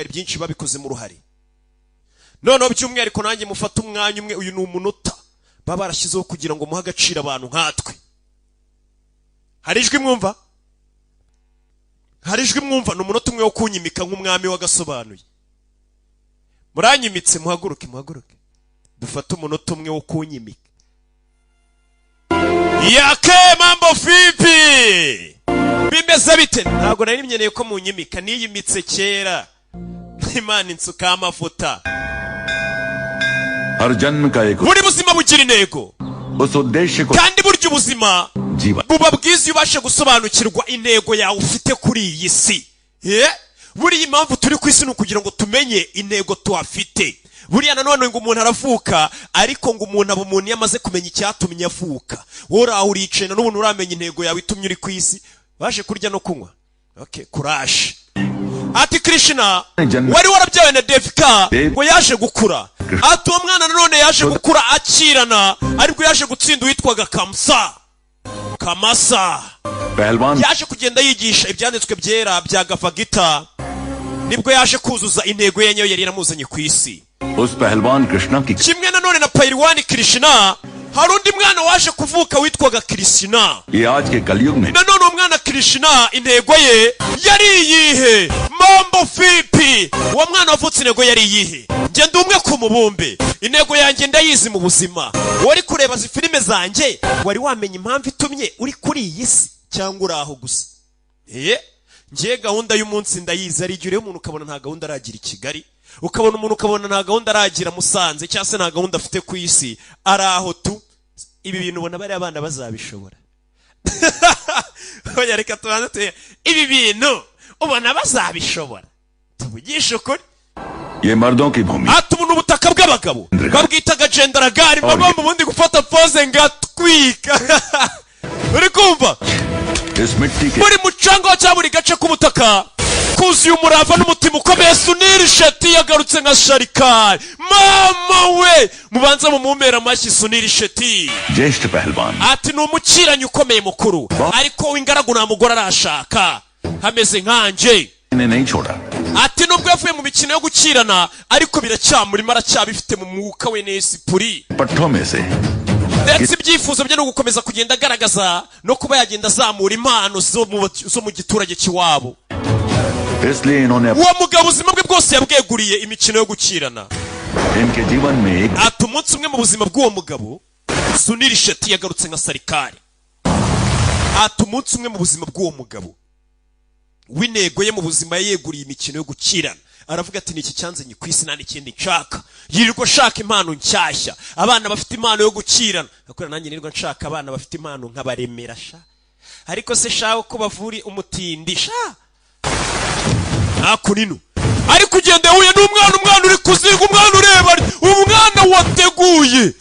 hari byinshi babikoze mu ruhare. Noneho by'umwihariko nanjye mufata umwanya umwe, uyu ni umunota baba barashyizeho kugira ngo muhe agaciro abantu nkatwe. Hari ijwi mwumva? Hari ijwi mwumva? Ni umunota umwe wo kunyimika nk'umwami w'Agasobanuye. Muranyimitse, muhaguruke. Dufate umunota umwe wo kunyimika. Yake mambo vipi? Bimeze bite? Ntabwo nari nkeneye ko munyimika, niyimitse kera. Imana insuka amavuta. Buri buzima bugira intego. Kandi burya ubuzima buba bwiza iyo ubashe gusobanukirwa intego yawe ufite kuri iyi si. Buriya impamvu turi ku isi ni ukugira ngo tumenye intego tuhafite. Buriya nanone ngo umuntu aravuka, ariko ngo umuntu aba umuntu yamaze kumenya icyatumye avuka. Wowe aho uricaye n'umuntu uramenya intego yawe itumye uri ku isi, baje kurya no kunywa. Okay, courage. Ati Krishna wari warabyawe na Devika ngo yaje gukura. Ati uwo mwana nanone yaje gukura akirana, ariko yaje gutsinda witwaga Kamasa. Yaje kugenda yigisha ibyanditswe byera bya Gavagita. Nibwo yaje kuzuza intego ye yari yaramuzanye ku isi. Kimwe nanone na Pairwani Krishna, hari undi mwana waje kuvuka witwaga Krishna. Nanone umwana Krishna intego ye yari iyihe? Mambo vipi? Uwo mwana wavutse intego yari iyihe? Ngenda umwe ku mubumbe. Intego yanjye ndayizi mu buzima. Wari kureba zi filime zanjye, wari wamenya impamvu itumye uri kuri iyi si cyangwa uraho gusa? Ngiye gahunda y'umunsi ndayizi. Ari igihe umuntu ukabona nta gahunda aragira i Kigali, ukabona umuntu ukabona nta gahunda aragira Musanze, cyangwa se nta gahunda afite ku isi, araho tu. Ibi bintu ubona bari abana bazabishobora? Oya reka tubanze ibi bintu ubona bazabishobora? Tuvugisha ukuri. Ati umuntu ubutaka bw'abagabo babwitaga gendaragari, baba mu bundi gufata pose ngatwika. Uri kumva? Muri mucanga wa buri gace k'ubutaka kuzuye umurava n'umutima ukomeye. Sunil Shetty yagarutse nka Sharikari. Mama we, mubanza mu mumera amashyi Sunil Shetty. Ati ni umukiranyi ukomeye mukuru, ariko w'ingaragu nta mugore arashaka hameze nkanje. Ati nubwo yavuye mu mikino yo gukirana, ariko biracyamurimo, aracyabifite mu mwuka we n'esipuri. Ndetse ibyifuzo bye no gukomeza kugenda agaragaza no kuba yagenda azamura impano zo mu giturage cy'iwabo. Uwo mugabo ubuzima bwe bwose yabweguriye imikino yo gukirana. Ati umunsi umwe mu buzima bw'uwo mugabo Sunil Shetty yagarutse nka Sarikari. Ati umunsi umwe mu buzima bw'uwo mugabo w'intego ye mu buzima yeguriye imikino yo gukirana. Aravuga ati niki cyanzanye ku isi nta n'ikindi nshaka. Yirirwa ashaka impano nshyashya, abana bafite impano yo gukirana. Akora nanjye nirirwa nshaka abana bafite impano nk'abaremera sha. Ariko se shaho ko bavuri umutindi sha. Akunino ari kugenda huye n'umwana uri kuzinga, umwana ureba, umwana wateguye.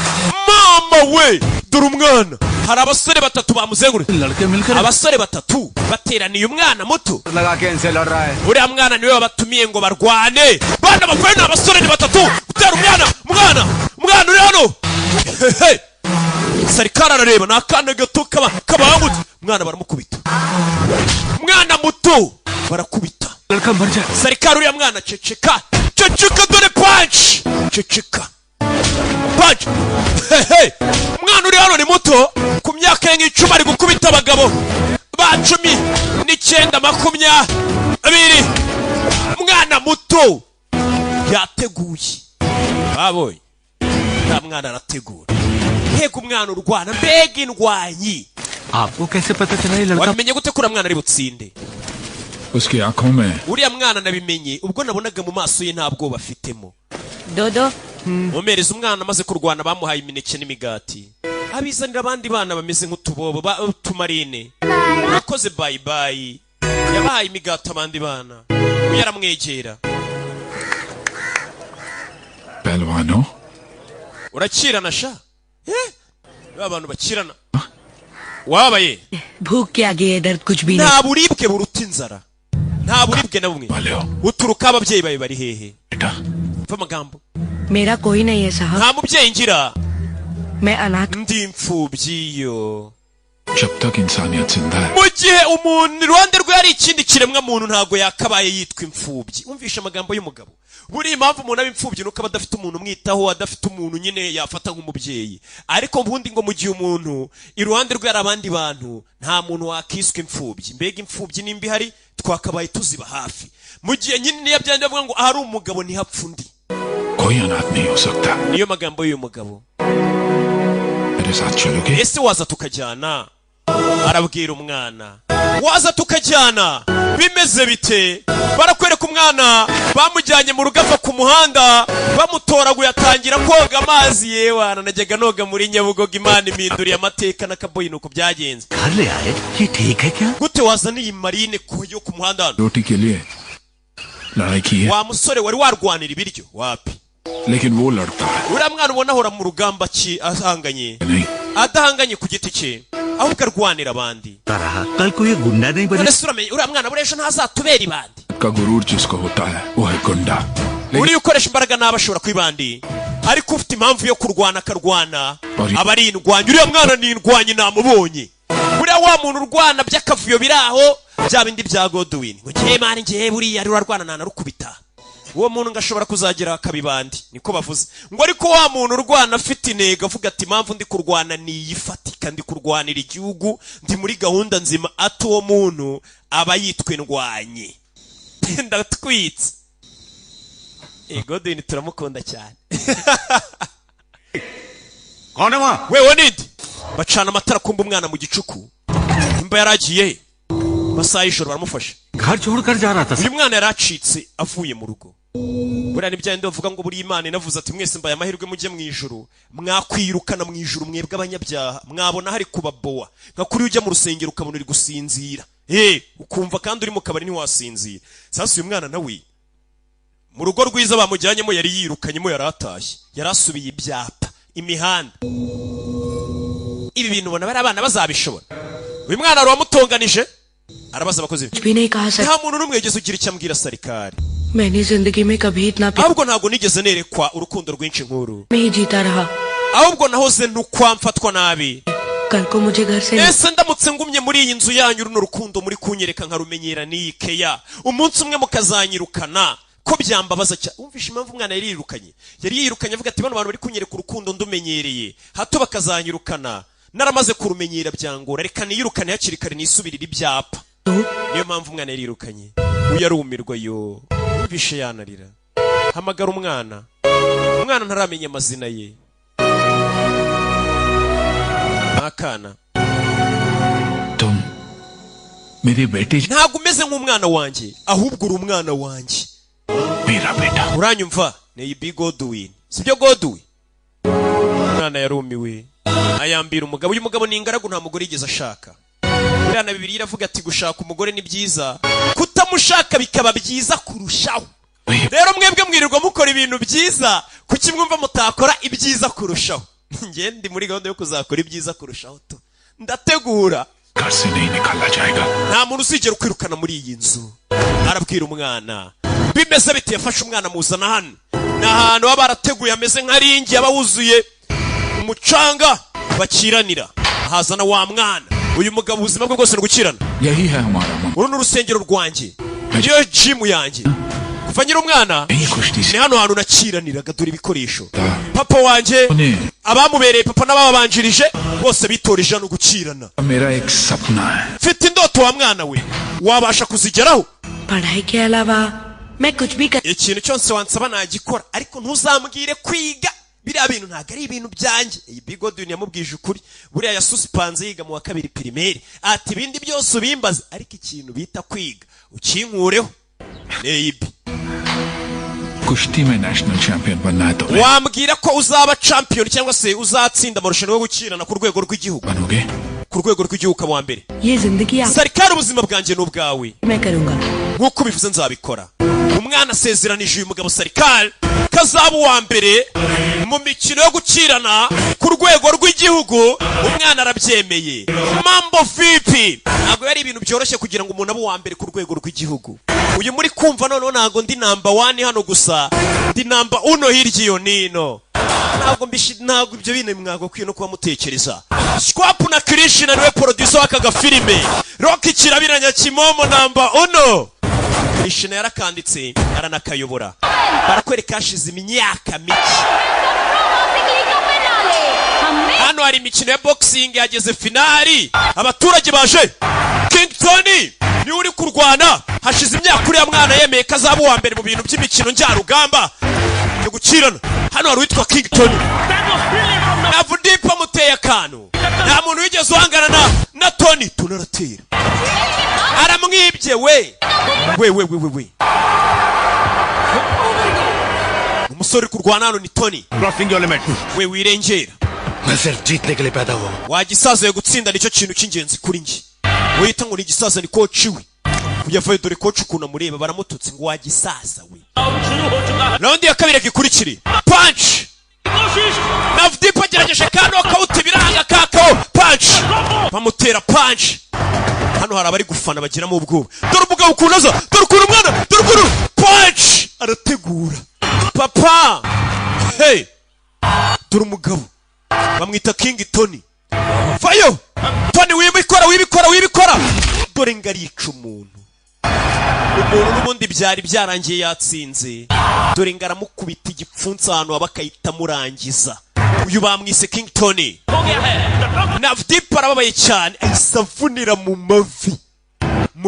Mama we, dore umwana. Hari abasore batatu bamuzengurutse. Abasore batatu bateraniye umwana muto. Uriya mwana niwe wabatumiye ngo barwane. Bana bakwe n'abasore ni batatu. Utera umwana uri hano. Sarikari arareba, nakana gato kabangutse. Umwana baramukubita. Umwana muto barakubita. Sarikari uriya mwana ceceka dore punch. Ceceka punch. Umwana uri hano ni muto, ku myaka ye nk'icumi ari gukubita abagabo ba 19, 20. Umwana muto yateguye. Baboye nta mwana arategura. Hego umwana urwana, mbega indwanyi. Wamenye gute kuri mwana ari butsinde? Uski akome. Uriya mwana nabimenye ubwo nabonaga mu maso ye nta bwoba afitemo. Dodo. Mumereza umwana amaze kurwana, bamuhaye imineke n'imigati. Abizanira abandi bana bameze nk'utubobo tumarine. Nakoze bye bye. Yabahaye imigati abandi bana. Yaramwegera. Pelwano? Urakirana sha? Abantu bakirana. Wabaye? Bhuk ke aage dard kuch bhi nahi. Nta buribwe buruta inzara. Nta buribwe na bumwe. Uturuka ababyeyi bawe bari hehe? Va magambo. Mera koi nahi hai sahab. Nta mubyeyi ngira. Main anath. Ndi imfubyi yo. जब तक इंसानियत जिंदा है mu gihe umuntu iruhande rwe hari ikindi kiremwa muntu ntago yakabaye yitwa imfubyi. Umvisha amagambo y'umugabo. Buri impamvu umuntu aba imfubyi nuko aba adafite umuntu umwitaho, adafite umuntu nyine yafata nk'umubyeyi. Ariko ubundi ngo mu gihe umuntu iruhande rwe hari abandi bantu, nta muntu wakiswe imfubyi. Mbega imfubyi nimba ihari twakabaye tuziba hafi. Mu gihe nyine niyo byandi bavuga ngo ahari umugabo ntihapfa undi. कोई अनाथ नहीं हो सकता. Niyo magambo y'uyu mugabo. मेरे साथ चलोगे? Ese waza tukajyana? Arabwira umwana. Waza tukajyana? Bimeze bite? Barakwereka umwana bamujyanye mu rugava ku muhanda, bamutoraguye atangira koga amazi. Yewe najyaga noga muri Nyabugogo, Imana impinduriye amateka n'akaboyi nuko byagenze. Karle aye, ye ठीक है क्या? Gute wazaniye marine yo ku muhanda? रोटी के लिए लड़ाई की है. Wa musore wari warwanira ibiryo wapi? लेकिन वो लड़ता है. Uriya mwana ubona ahora mu rugamba ahanganye. नहीं. Adahanganye ku giti cye, ahubwo arwanira abandi. कल को ये गुंडा नहीं बने. Uriya mwana burejo ntazatubera ibandi. का गुरूर जिसको होता है वो है गुंडा. Uri ukoresha imbaraga n'abashobora kwibandi, ariko ufite impamvu yo kurwana akarwana, abari indwanyi. Uriya mwana ni indwanyi namubonye. Buriya wa muntu urwana by'akavuyo biraho, bya bindi bya Godwin. Ngo ngiye mani ngiye buriya ari urwana narukubita. Uwo muntu ngashobora kuzagira akabibandi, niko bavuze. Ngo ariko wa muntu urwana afite intego avuga ati impamvu ndi kurwana ni yifatika, ndi kurwanira igihugu, ndi muri gahunda nzima, ati uwo muntu aba yitwe ndwanye. Ndatwitse. Godwin turamukunda cyane. कौन है वहाँ? Wewe ninde? Bacana amatara kumba umwana mu gicuku. Imba yaragiye. Masaha y'ijoro baramufasha. घर छोड़कर जा रहा था. Uyu mwana yaracitse avuye mu rugo. Buriya ni byandi bavuga ngo buri Imana inavuze ati mwese mbaye amahirwe mujye mu ijuru, mwakwirukana mu ijuru mwebwe abanyabyaha, mwabona hari kubaboa. Nka kuri ujya mu rusengero ukabona uri gusinzira. Ukumva kandi uri mu kabari ntiwasinzira. Sasa uyu mwana nawe mu rugo rwiza bamujyanyemo yari yirukanyemo, yaratashye, yarasubiye ibyapa, imihanda. Ibi bintu ubona bari abana bazabishobora. Uyu mwana ari wamutonganije, arabaza abakozi be. Nta muntu n'umwe yigeze ugira icyo ambwira Sarikari. मैंने जिंदगी में कभी इतना ahubwo ntago nigeze nerekwa urukundo rwinshi nkuru. नहीं जीता रहा. ahubwo nahoze nukwa mfatwa nabi. कल को मुझे घर से ese ndamutse ngumye muri iyi nzu yanyu runo rukundo muri kunyereka nkarumenyera nikeya, umunsi umwe mukazanyirukana ko byambabaza cyane. Umvisha impamvu umwana yari yirukanye avuga ati bano bantu bari kunyereka urukundo ndumenyereye, hato bakazanyirukana naramaze kurumenyera byangora, reka niyirukane hakiri kare nisubirira ibyapa. Niyo mpamvu umwana yari yirukanye. Uyarumirwa yo. Umvishe yanarira. Hamagara umwana ntaramenya amazina ye. Akana. तुम मेरी बेटी. Ntago umeze nk'umwana wanjye, ahubwo uri umwana wanjye. मेरा बेटा. Uranyumva? Ni Godwin. Sibyo Godwin? Umwana yarumiwe. Ayambira umugabo. Uyu mugabo ni ingaragu, nta mugore yigeze ashaka. Buriya na Bibiliya iravuga ati gushaka umugore ni byiza, kutamushaka bikaba byiza kurushaho. Rero mwebwe mwirirwa mukora ibintu byiza, kuki mwumva mutakora ibyiza kurushaho? Ngiye ndi muri gahunda yo kuzakora ibyiza kurushaho to. Ndategura. घर से नहीं निकाला जाएगा. Nta muntu uzigera ukwirukana muri iyi nzu. Arabwira umwana. Bimeze bite? Yafashe umwana muzana hano. Ni ahantu baba barateguye ameze nk'aringi aba wuzuye umucanga bakiranira. Hazana wa mwana. Uyu mugabo ubuzima bwe bwose gukirana. यही है हमारा मन. Uru ni urusengero rwanjye. Niyo gym yanjye. Kuva nyiri umwana ni hano hantu nakiraniraga dore ibikoresho. Papa wanjye abamubereye papa n'ababanjirije bose bitoreje no gukirana. मेरा एक सपना है. Mfite indoto wa mwana we, wabasha kuzigeraho? पढ़ाई के अलावा मैं कुछ भी कर. Ikintu cyose wansaba nagikora, ariko ntuzambwire kwiga. Biriya bintu ntago ari ibintu byanjye. Iyi Godwin yamubwije ukuri. Buriya yasusipanze yiga mu wa kabiri primaire. Ati ibindi byose ubimbaze, ariko ikintu bita kwiga ukinkureho. Neibi. कुश्ती में national champion बनना है तो wambwira ko uzaba champion cyangwa se uzatsinda amarushanwa yo gukirana ku rwego rw'igihugu. बनोगे. Ku rwego rw'igihugu kaba mbere. ये जिंदगी आप Sarikari ubuzima bwanjye n'ubwawe. मैं करूंगा. Nkuko bivuze nzabikora. Umwana asezeranije uyu mugabo Sarikari kazaba uwa mbere mu mikino yo gukirana ku rwego rw'igihugu. Umwana arabyemeye. Mambo vipi? Ntabwo yari ibintu byoroshye kugira ngo umuntu abe uwa mbere ku rwego rw'igihugu. Uyu muri kumva noneho ntago ndi number 1 hano gusa, ndi number 1 hirya iyo nino. Ntabwo ibyo bintu mwago kwiye no kuba mutekereza. Squap na Krishna niwe producer w'aka filime. Rocky Kirabiranya Kimomo namba 1. Krishna yarakanditse aranakayobora. Barakwereka hashize imyaka mike. Hano hari imikino ya boxing yageze finali. Abaturage baje. King Tony ni uri kurwana. Hashize imyaka uri ya mwana yemeye kazaba uwa mbere mu bintu by'imikino njyarugamba. Yo gukirana. Hano hari witwa King Tony. Navudipa muteye akantu. Nta muntu wigeze uhangana na Tony. Tunaratera. Aramwibye we. Umusore kurwana hano ni Tony. Crossing your limit. We wirengera. मैं सिर्फ जीतने के लिए पैदा हुआ हूं. Wagisaza yo gutsinda nicyo kintu cy'ingenzi kuri nje. Wita ngo ni gisaza ni coach we. Kuyavuye dore coach kuna mureba baramututse ngo wagisaza we. Round ya kabiri gikurikiri. Punch. Navdipa agerageje kano akawuta biranga kakao. Punch. Bamutera punch. Hano hari abari gufana bagira mu ubwoba. Dore umugabo kunaza. Dore ukuntu mwana. Dore ukuntu. Punch. Arategura. Papa. Hey. Dore umugabo. Bamwita King Tony. Fayo. Tony wibikora. Dore ngarica umuntu. Umuntu n'ubundi byari byarangiye yatsinze. Dore ngaramukubita igipfunsi ahantu abakayita murangiza. Uyu bamwise King Tony. Navdipa arababaye cyane. Ayisavunira mu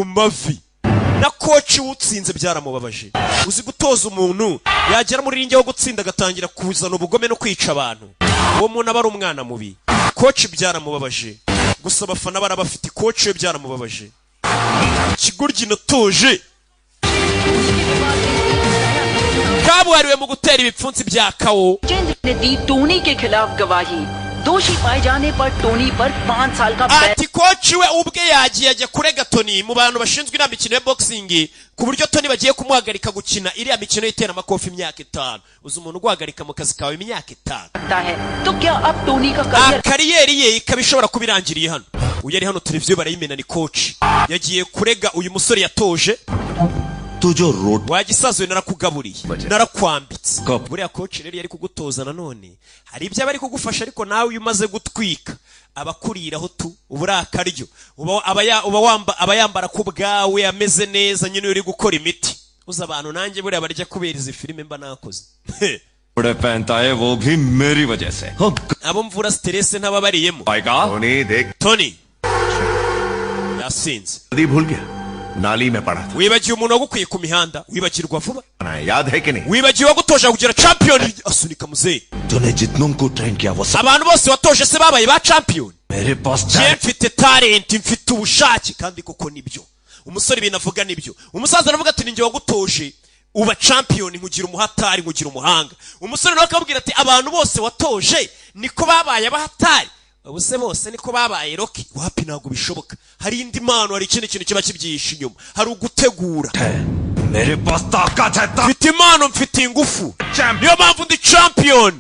mavi. Na coach utsinze byaramubabaje. Uzi gutoza umuntu yagera muri ringe wo gutsinda agatangira kuzana ubugome no kwica abantu. Uwo muntu aba ari umwana mubi. Coach byaramubabaje. Gusa abafana barabafite coach we byaramubabaje. Kiguryi natoje. Kabuhariwe mu gutera ibipfunsi bya kawo. ने दी टोनी के खिलाफ गवाही. दोषी पाए जाने पर टोनी पर 5 साल का ati coach we ubwe yagiye ajya kurega Tony mu bantu bashinzwe ina mikino ya boxing ku buryo Tony bagiye kumuhagarika gukina iriya mikino y'itera amakofi imyaka 5. Uzi umuntu guhagarika mu kazi kawe imyaka 5. तो क्या अब टोनी का kariyeri ye ikabishobora kubirangiriye hano. Uyu ari hano televiziyo barayimena ni coach. Yagiye kurega uyu musore yatoje. तुझो road Wagisazo narakugaburiye narakwambitse. Buriya coach rero yari kugutoza nanone. Hari ibyo bari kugufasha ariko nawe uyu maze gutwika abakuriraho tu uburakaryo abayambara ku bwawe ameze neza nyine uri gukora imiti. Uza abantu nanjye buriya barya kubera izi filime mba nakoze. बड़े पहनता है वो भी मेरी वजह से. Abo mvura stress ntababariyemo. Tony देख Tony yasinze. भूल गया. नाली में पड़ा था. Wibagiye umuntu wagukwiye ku mihanda. Wibagirwa vuba. याद है कि नहीं? Wibagiye wagutoje kugira champion asunika muzehe. तूने जितनों को ट्रेन किया वो सब Abantu bose watoje se babaye ba champion. मेरे पास Mfite talent, mfite ubushake kandi koko nibyo. Umusore binavuga nibyo. Umusaza aravuga ati ninjye wagutoje uba champion nkugira umuhatari nkugira umuhanga. Umusore nawe akabwira ati abantu bose watoje niko babaye abahatari. Ubuse bose niko babaye Rocky. Wapi nago bishoboka. Hari indi mano hari ikindi kintu kiba kibyihishe inyuma. Hari ugutegura. मेरे पास ताकत है. Mfite impano mfite ingufu. Niyo mpamvu ndi champion.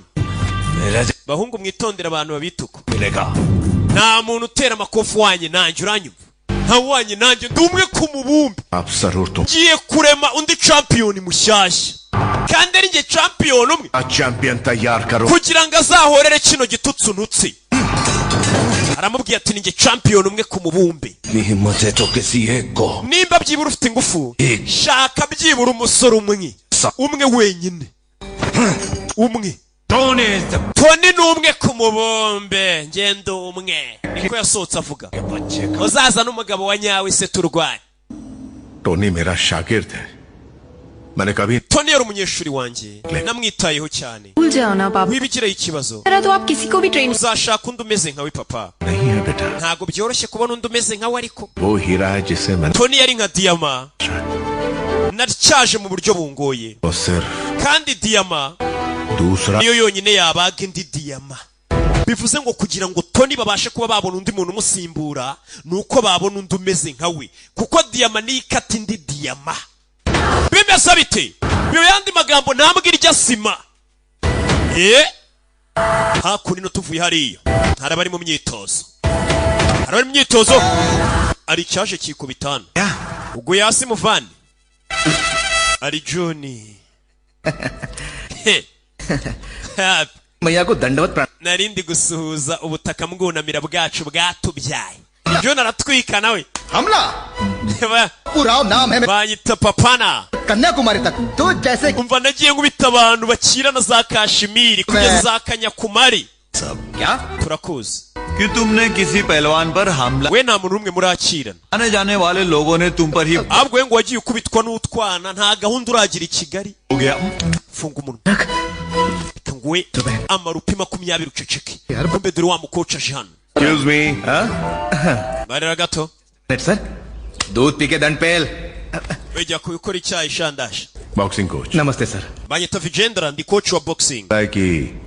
Bahungu mwitondera abantu babituko. मिलेगा. Nta muntu utera amakofu wanye nanjye uranyumva. Nta wanye nanjye ndumwe ku mubumbi. आप जरूर तुम Ngiye kurema undi champion mushyashya. Kandi ari nge champion umwe. Champion तैयार करो. Kugira ngo azahorere kino gitutsu nutsi. Aramubwiye ati ninge champion umwe ku mubumbe. ni himmत है तो किसी एक को. Nimba byibura ufite ingufu. Shaka byibura umusore umwe. Umwe wenyine. Umwe. Tony numwe ku mubumbe. Ngendo umwe. Niko yasohotse avuga. Uzaza n'umugabo wa nyawe se turwaye. Tony मेरा शागिर्द है. मैंने कभी Tony yari umunyeshuri wanjye. Namwitayeho cyane. भूल जाओ ना पापा. Wibigireyo ikibazo. मेरा तो आप किसी को भी train Uzashaka undi umeze nkawe papa. नहीं है बेटा. Ntago byoroshye kubona undi umeze nkawe ariko. वो हीरा है जिसे मैंने Tony yari nka diyama. Natyaje mu buryo bungoye. वो सिर्फ Kandi diyama दूसरा niyo yonyine yabaga indi diyama. Bivuze ngo kugira ngo Tony babashe kuba babona undi muntu umusimbura nuko babona undi umeze nkawe. Kuko diyama ni ikata indi diyama. Bimeze bite? Biyo yandi magambo ntambwira irya sima. Hakuri no tuvuye hariya. Harabari mu myitozo. Harabari mu myitozo. Ari cyaje kikubitana. Ubwo yasi muvani. Ari Johnny. मैया को दंडवत प्रणाम. narindi gusuhuza ubutaka mbwunamira bwacu bwatubyaye. ibyo naratwika nawe. हमला. पूरा नाम है banyita papana. Kanyakumari तक तो जैसे umva nagiye nkubita abantu bakira na za Kashmiri kugeza za Kanyakumari. क्या turakuzi कि तुमने किसी पहलवान पर हमला we nta muntu umwe murakirana आने जाने वाले लोगों ने तुम पर ही ahubwo ngo wagiye ukubitwa n'utwana nta gahunda uragira I Kigali हो गया. funga umunwa ngwe amarupi 20 uceceke kumbe dore wa mukoca aje hano. Excuse me. barera gato net sir दूध पी के दंड पेल. wejya kubikora icyayi shandasha. Boxing coach. नमस्ते sir. banyita Vijendra ndi coach wa boxing. है कि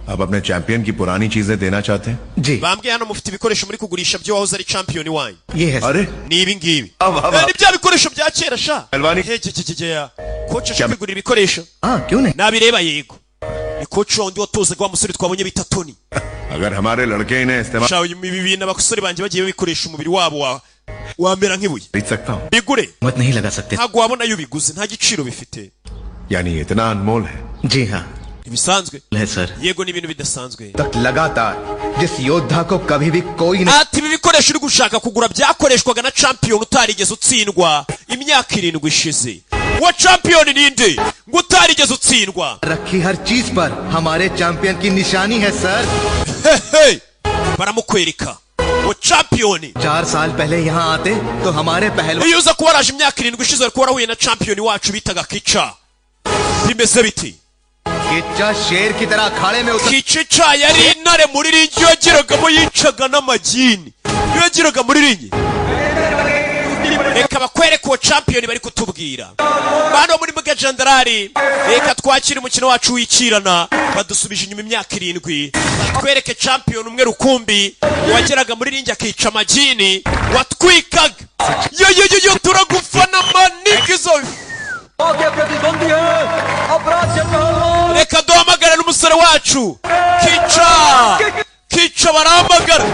आप अपने चैंपियन की पुरानी चीजें देना चाहते हैं? जी. bambwiye hano mufite ibikoresho muri kugurisha byo wahoze ari champion wanyu. ये है. अरे ni ibi ngibi. वाह. ni bya bikoresho bya kera sha. पहलवानी. hejejejeya coach ashaka kwigurira ibikoresho. क्यों नहीं. nabireba yego. ni coach wundi watozaga wa musore twabonye bita Tony. अगर हमारे लड़के इन्हें इस्तेमाल shawo ibi bintu abasore banje bagiye babikoresha umubiri wabo wamera nk'ibuye. खरीद सकता हूँ. bigure मत नहीं लगा सकते. ntago wabona yo biguze nta giciro bifite. यानी ये इतना अनमोल है. जी हाँ ibisanzwe है sir. yego ni ibintu bidasanzwe. तक लगातार जिस योद्धा को कभी भी कोई नहीं. ati ibi bikoresho uri gushaka kugura byakoreshwaga na champion utarigeze utsindwa imyaka 7 ishize. wa champion ninde ngo utarigeze utsindwa. रखी हर चीज पर हमारे चैंपियन की निशानी है sir. hey baramukwereka wa champion 4 साल पहले यहाँ आते तो हमारे पहलवान iyo uza kuba araje imyaka 7 ishize ari kuba arahuye na champion wacu bitaga Kicha. bimeze biti Kichcha शेर की तरह अखाड़े में उतर. Kicha yari intare muri ringi yagiragamo yicaga n'amagini yagiraga muri ringi. reka bakwereke uwo champion bari kutubwira bano muri Magajandarari. reka twakire umukino wacu wikirana badusubije inyuma imyaka 7. twereke champion umwe rukumbi wageraga muri ringi akica amagini watwikaga. yo turagufana manikizo. reka duhamagara n'umusore wacu Kicha barahamagara.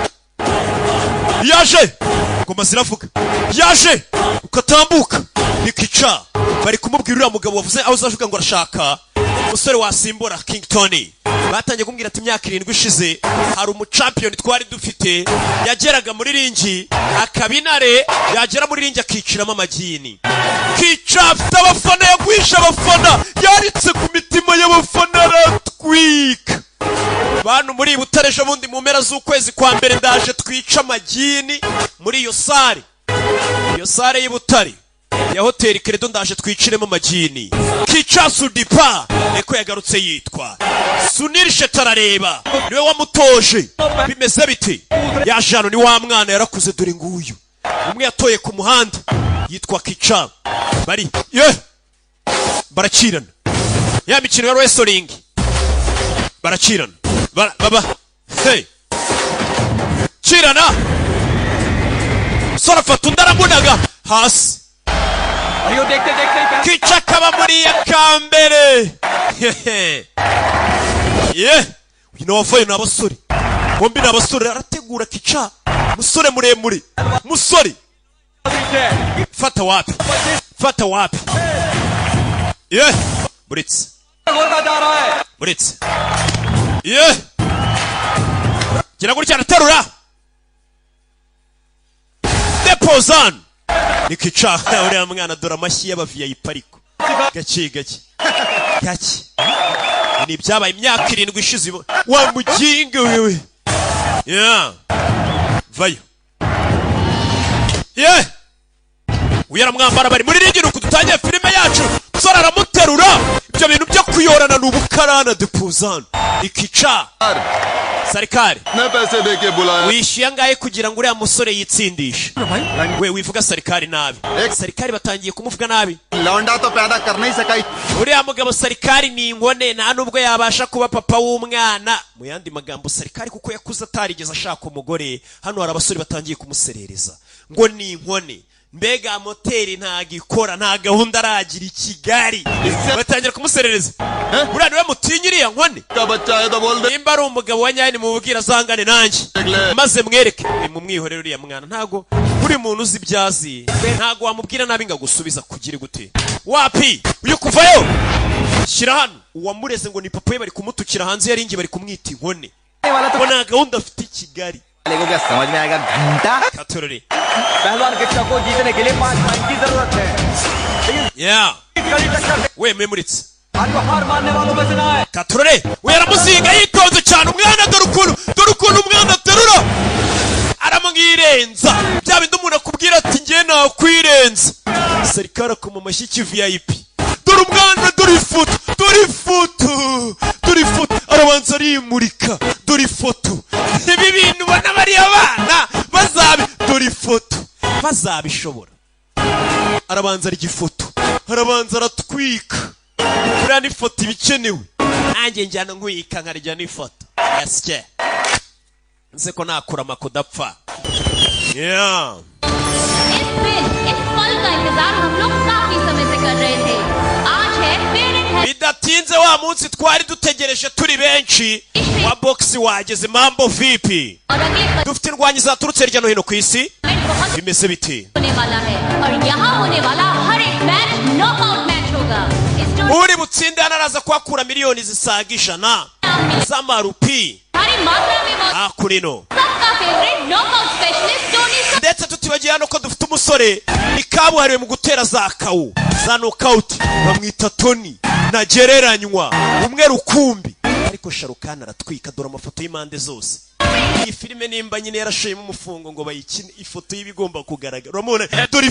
yaje ngoma ziravuga yaje ukatambuka ni Kicha. bari kumubwira uriya mugabo wavuze aho uzavuga ngo arashaka umusore wasimbura King Tony. batangiye kumbwira ati imyaka 7 ishize hari umuchampion twari dufite yageraga muri ringi akabinare yagera muri ringi akiciramo amagini. Kicha afite abafana yagwisha abafana yaritse ku mitima y'abafana aratwika. bantu muri Butarejo bundi mu mpera z'ukwezi kwa mbere ndaje twica amagini muri iyo sare y'Ibutare ya hoteli Credo ndaje twiciremo amagini. Kicha Sudipa eko yagarutse yitwa Sunil Shetarareba niwe wamutoje. bimeze biti yajano ni wa mwana yarakuze dore nguyu umwe yatoye ku muhanda yitwa Kicha. bari barakirana ya mikino ya wrestling barakirana baba hey kirana sora fatundaramunaga hasi. Kicha kaba muri ya kambere. uyu nawavuye n'abasore bombi n'abasore arategura Kicha musore muremure musore fata wapi buritse gira gutya araterura depozan ni Kicha. uriya mwana dore amashyi y'abaviyayipi ariko gake ni byabaye imyaka 7 ishize wa muginga wewe. vayo uyaramwambara bari muri ringi nuko dutangiye filime yacu. sora aramuterura ibyo bintu byo kuyorana n'ubukarana depozan ni Kicha. Sarikari wishyuye angahe kugira ngo uriya musore yitsindishe. we wivuga Sarikari nabi. Sarikari batangiye kumuvuga nabi. uriya mugabo Sarikari ni ingone nta nubwo yabasha kuba papa w'umwana. mu yandi magambo Sarikari kuko yakuze atarigeze ashaka umugore. hano hari abasore batangiye kumuserereza ngo ni inkone. mbega moteri ntagikora nta gahunda aragira I Kigali. batangira kumuserereza buriya niwe mutinya iriya nkone nimba ari umugabo wa nyani mububwira azangane nanjye maze mwereke mumwihorere uriya mwana ntago buri muntu uzi ibyazi ntago wamubwira nabi ngo agusubiza kugira gute wapi uyu kuvayo shyira hano uwamureze ngo ni papa we bari kumutukira hanze yaringi bari kumwita inkone ubona gahunda afite i Kigali Katorore we memuritse Katorore we yaramuzinga yitonze cyane umwana dore ukuntu umwana aterura aramwirenza bya bindi umuntu akubwira ati ngiye nakwirenza serikara ku mamashyi VIP dore umwana dore ifoto arabanza arimurika dore ifoto ibi bintu ubona bariya bana dore ifoto bazabishobora arabanza arya ifoto arabanza aratwika buriya n'ifoto ibikenewe nanjye njyana nkwika nkarya n'ifoto yasye nse ko nakura amakudapfa bidatinze wa munsi twari dutegereje turi benshi wa boxi wageze mambo vipi dufite indwanyi zaturutse hirya no hino ku isi bimeze biti uri butsinde anaraza kwakura miliyoni zisaga 100 z'amarupi hakurino ndetse tutibagiye hano ko dufite umusore ikabuhariwe mu gutera za kawu za knockout bamwita Tony ntagereranywa umwe rukumbi ariko Sharukana aratwika dore amafoto y'impande zose iyi filime nimba nyine yarashayemo umufungo ngo bayikine ifoto y'ibigomba kugaragara uramubona dore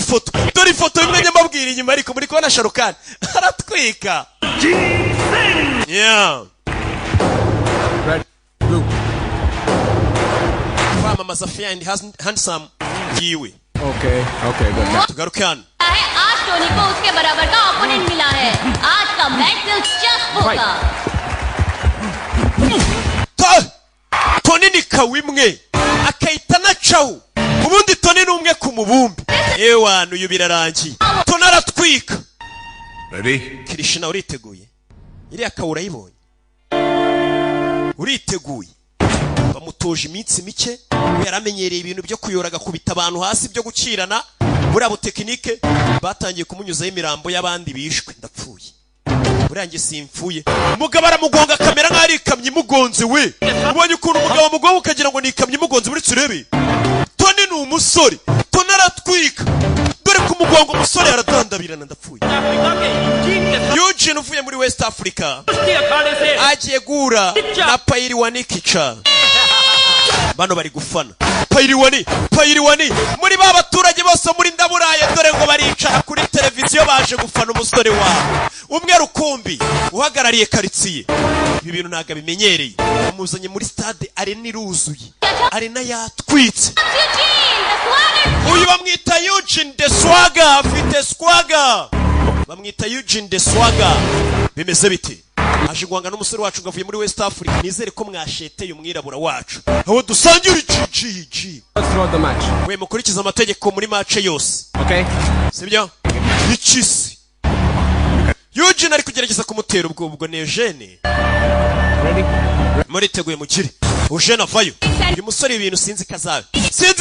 ifoto imwe nyamabwira inyuma ariko muri kubona Sharukana aratwika kwamamaza fair and handsome yiwe okay good tugaruke hano आज टोनी को उसके बराबर का ओपोनेंट मिला है आज का मैच दिलचस्प होगा Tony ni kawimwe akayita nacaho ubundi Tony ni umwe ku mubumbi ewana uyu birarangiye Tony aratwika ready Krishna uriteguye iriya kawura yibonye uriteguye bamutoje iminsi mike yaramenyereye ibintu byo kuyoraga kubita abantu hasi byo gukirana buriya butekinike batangiye kumunyuzaho imirambo y'abandi bishwe ndapfuye burangiye simfuye umugabo aramugonga kamera nk'ari ikamyo imugonze we ubonye ukuntu umugabo amugonga ukagira ngo ni ikamyo imugonze muri turebe Tony ni umusore Tony aratwika dore ku mugongo umusore aradandabirana ndapfuye Eugene uvuye muri West Africa agiye gura na Payiriwani Kica bano bari gufana Payiriwani muri ba baturage bose muri ndaburaye dore ngo baricara kuri televiziyo baje gufana umusore wabo umwe rukumbi uhagarariye karitsiye ibi bintu ntago bimenyereye umuzanye muri stade arena iruzuye arena yatwitse uyu bamwita Eugene de Swagger afite swagger bamwita Eugene de Swagger bimeze bite aje guhanga n'umusore wacu ngavuye muri West Africa nizere ko mwasheteye umwirabura wacu aho dusangira GG we mukurikiza amategeko muri match yose sibyo ikisi Eugene ari kugerageza kumutera ubwo ne Eugene muri teguye mukiri Eugene avayo uyu musore ibintu sinzi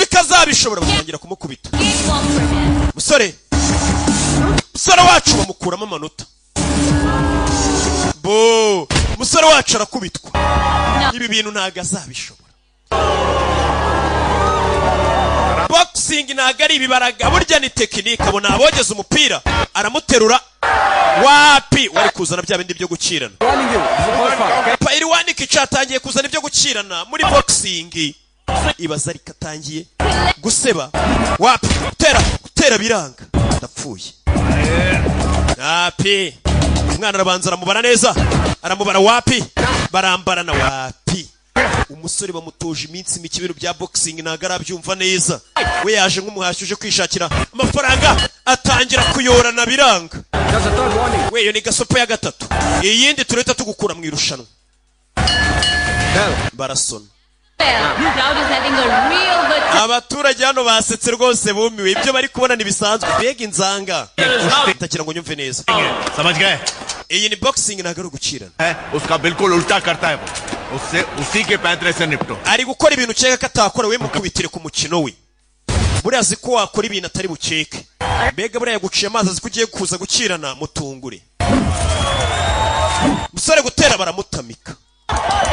kazabishobora gutangira kumukubita musore wacu bamukuramo amanota musore wacu arakubitwa ibi bintu ntago azabishobora boxing ntago ari ibibaraga burya ni tekinike abona abogeza umupira aramuterura wapi wari kuzana bya bindi byo gukirana Payiriwani Kica atangiye kuzana ibyo gukirana muri boxing ibaza ariko atangiye guseba wapi gutera biranga ndapfuye wapi umwana arabanza aramubara neza aramubara wapi barambarana wapi umusore bamutoje iminsi mike ibintu bya boxing ntago arabyumva neza we yaje nk'umuhashyi uje kwishakira amafaranga atangira kuyorana biranga we yo ni gasopo ya gatatu iyindi tureta tugukura mu irushanwa barasona abaturage hano basetse rwose bumiwe ibyo bari kubona nibisanzwe bega inzanga itagira ngo nyumve neza iyi ni boxing nagaru gukirana उसका बिल्कुल उल्टा करता है वो उससे उसी के पैंतरे से निपटो ari gukora ibintu ukeka ko atakora we mukubitire ku mukino we buriya azi ko wakora ibintu atari bukeke mbega buriya yaguciye amazi azi ko ugiye kuza gukirana mutungure musore gutera baramutamika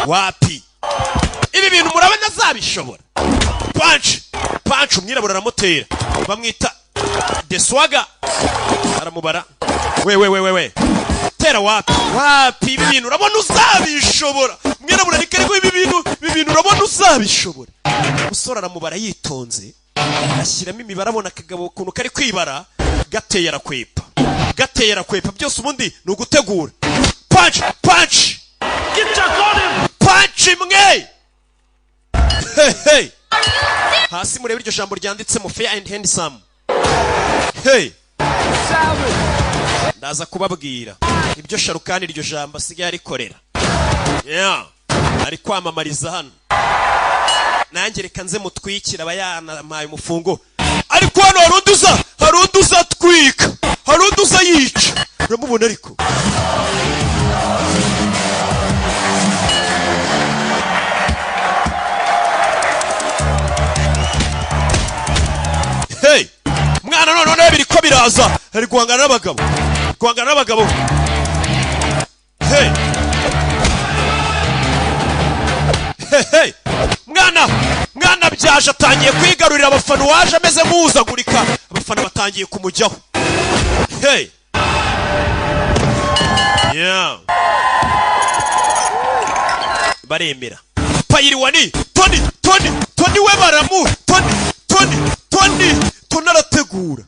wapi ibi bintu murabona azabishobora punch umwirabura aramutera bamwita deswaga aramubara we tera wapi ibi bintu urabona uzabishobora mwirabura nikariko ibi bintu urabona uzabishobora musore aramubara yitonze ashyiramo imibare abona akagabo ukuntu kari kwibara gateye arakwepa byose ubundi ni ugutegura punch imwe hey hasi murebe iryo jambo ryanditsemo fair and handsome hey ndaza kubabwira ibyo Sharukani iryo jambo asigaye arikorera ari kwamamariza hano nanjye reka nze mutwikira abayanampaye umufungo ariko hano hari undi uzatwika hari undi uzayica uramubona ariko hey mwana none biriko biraza ari guhangana n'abagabo hey mwana byaje atangiye kwigarurira abafana waje ameze nk'uzagurika abafana batangiye kumujyaho hey baremera payiriwani toni we baramu toni arategura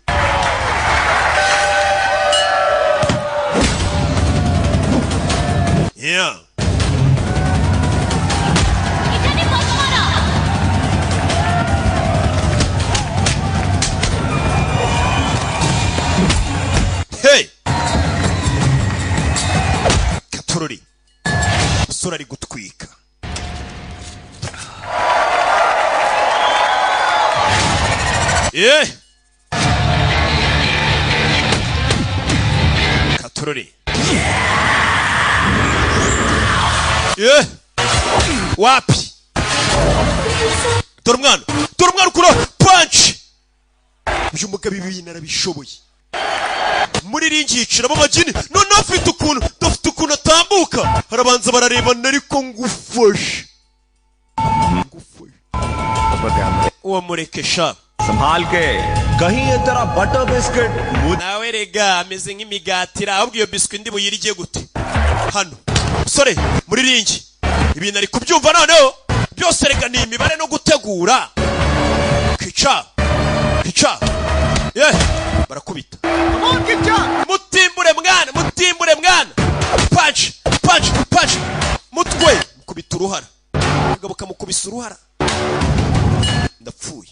hey katururi musore ari gutwika katururi wapi dore umwana ukura punch uyu mugabo ibi bintu arabishoboye muri ringiciramo amagini none afite ukuntu atambuka harabanza bararebana ariko ngufashe uwo murekesha संभाल के कहीं ये तेरा butter biscuit nawe rega ameze nk'imigati ahubwo iyo biscuit ndi buyirye gute hano sore muri ringi ibintu ari kubyumva noneho byose rega ni imibare no gutegura kica barakubita mutimbure mwana punch mutwe mukubita uruhara mugabo kamukubisa uruhara ndapfuye